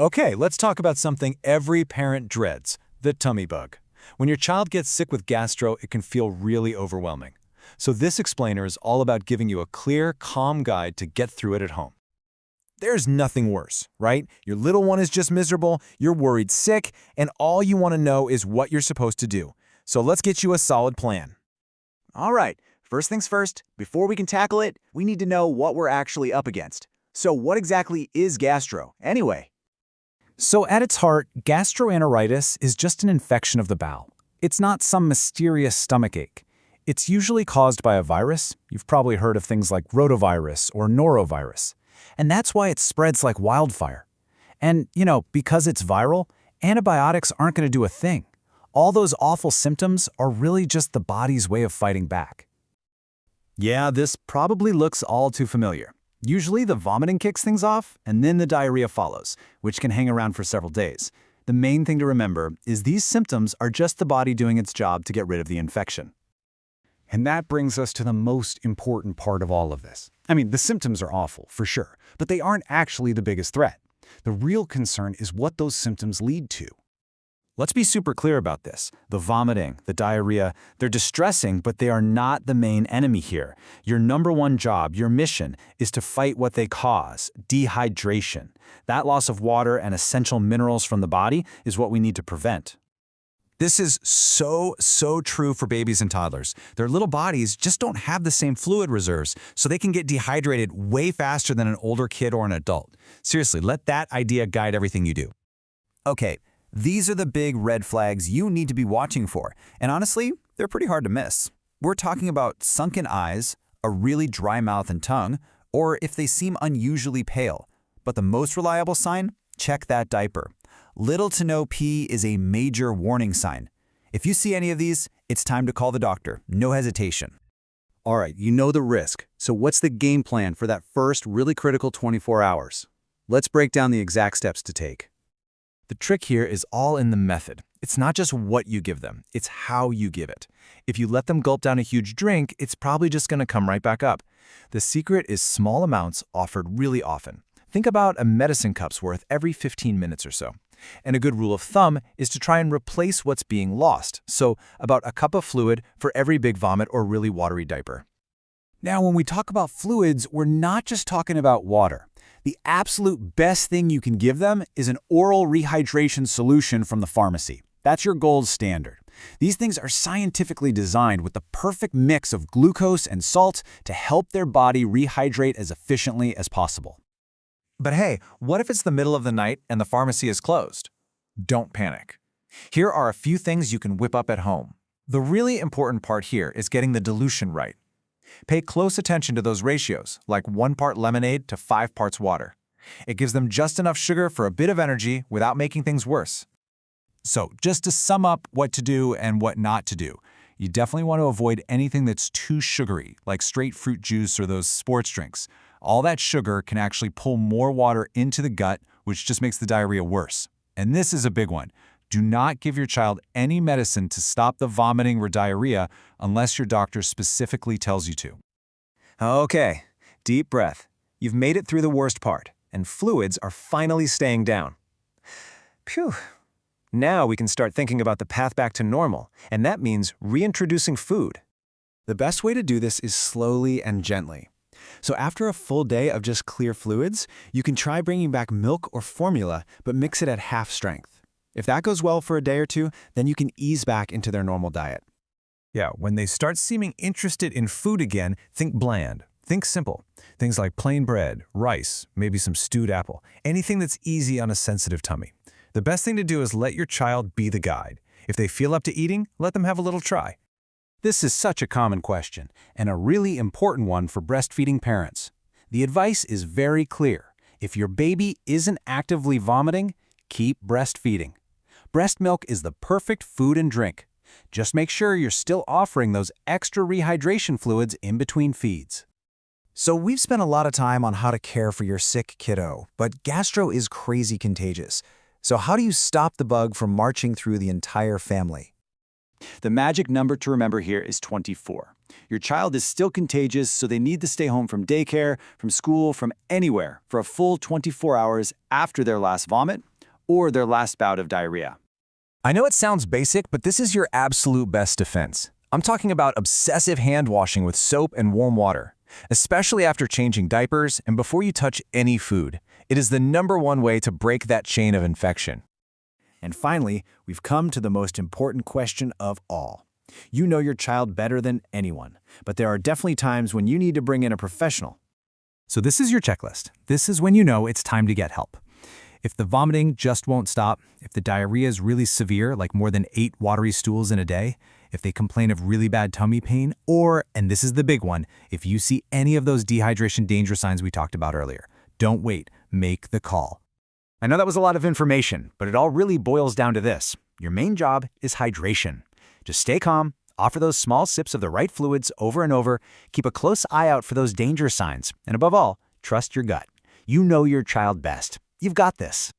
Okay, let's talk about something every parent dreads, the tummy bug. When your child gets sick with gastro, it can feel really overwhelming. So this explainer is all about giving you a clear, calm guide to get through it at home. There's nothing worse, right? Your little one is just miserable, you're worried sick, and all you want to know is what you're supposed to do. So let's get you a solid plan. All right, first things first, before we can tackle it, we need to know what we're actually up against. So what exactly is gastro, anyway? So at its heart, gastroenteritis is just an infection of the bowel. It's not some mysterious stomach ache. It's usually caused by a virus. You've probably heard of things like rotavirus or norovirus. And that's why it spreads like wildfire. And, because it's viral, antibiotics aren't going to do a thing. All those awful symptoms are really just the body's way of fighting back. Yeah, this probably looks all too familiar. Usually the vomiting kicks things off, and then the diarrhea follows, which can hang around for several days. The main thing to remember is these symptoms are just the body doing its job to get rid of the infection. And that brings us to the most important part of all of this. I mean, the symptoms are awful, for sure, but they aren't actually the biggest threat. The real concern is what those symptoms lead to. Let's be super clear about this. The vomiting, the diarrhea, they're distressing, but they are not the main enemy here. Your number one job, your mission, is to fight what they cause, dehydration. That loss of water and essential minerals from the body is what we need to prevent. This is so true for babies and toddlers. Their little bodies just don't have the same fluid reserves, so they can get dehydrated way faster than an older kid or an adult. Seriously, let that idea guide everything you do. Okay, these are the big red flags you need to be watching for, and honestly, they're pretty hard to miss. We're talking about sunken eyes, a really dry mouth and tongue, or if they seem unusually pale. But the most reliable sign? Check that diaper. Little to no pee is a major warning sign. If you see any of these, it's time to call the doctor. No hesitation. All right, you know the risk. So what's the game plan for that first really critical 24 hours? Let's break down the exact steps to take. The trick here is all in the method. It's not just what you give them, it's how you give it. If you let them gulp down a huge drink, it's probably just going to come right back up. The secret is small amounts offered really often. Think about a medicine cup's worth every 15 minutes or so. And a good rule of thumb is to try and replace what's being lost, so about a cup of fluid for every big vomit or really watery diaper. Now, when we talk about fluids, we're not just talking about water. The absolute best thing you can give them is an oral rehydration solution from the pharmacy. That's your gold standard. These things are scientifically designed with the perfect mix of glucose and salt to help their body rehydrate as efficiently as possible. But hey, what if it's the middle of the night and the pharmacy is closed? Don't panic. Here are a few things you can whip up at home. The really important part here is getting the dilution right. Pay close attention to those ratios, like 1 part lemonade to 5 parts water. It gives them just enough sugar for a bit of energy without making things worse. So, just to sum up what to do and what not to do, you definitely want to avoid anything that's too sugary, like straight fruit juice or those sports drinks. All that sugar can actually pull more water into the gut, which just makes the diarrhea worse. And this is a big one. Do not give your child any medicine to stop the vomiting or diarrhea unless your doctor specifically tells you to. Okay, deep breath. You've made it through the worst part, and fluids are finally staying down. Phew. Now we can start thinking about the path back to normal, and that means reintroducing food. The best way to do this is slowly and gently. So after a full day of just clear fluids, you can try bringing back milk or formula, but mix it at half strength. If that goes well for a day or two, then you can ease back into their normal diet. Yeah, when they start seeming interested in food again, think bland. Think simple. Things like plain bread, rice, maybe some stewed apple, anything that's easy on a sensitive tummy. The best thing to do is let your child be the guide. If they feel up to eating, let them have a little try. This is such a common question, and a really important one for breastfeeding parents. The advice is very clear. If your baby isn't actively vomiting, keep breastfeeding. Breast milk is the perfect food and drink. Just make sure you're still offering those extra rehydration fluids in between feeds. So we've spent a lot of time on how to care for your sick kiddo, but gastro is crazy contagious. So how do you stop the bug from marching through the entire family? The magic number to remember here is 24. Your child is still contagious, so they need to stay home from daycare, from school, from anywhere for a full 24 hours after their last vomit, or their last bout of diarrhea. I know it sounds basic, but this is your absolute best defense. I'm talking about obsessive hand washing with soap and warm water, especially after changing diapers and before you touch any food. It is the #1 way to break that chain of infection. And finally, we've come to the most important question of all. You know your child better than anyone, but there are definitely times when you need to bring in a professional. So this is your checklist. This is when you know it's time to get help. If the vomiting just won't stop, if the diarrhea is really severe, like more than 8 watery stools in a day, if they complain of really bad tummy pain, or, and this is the big one, if you see any of those dehydration danger signs we talked about earlier, don't wait, make the call. I know that was a lot of information, but it all really boils down to this. Your main job is hydration. Just stay calm, offer those small sips of the right fluids over and over, keep a close eye out for those danger signs, and above all, trust your gut. You know your child best. You've got this.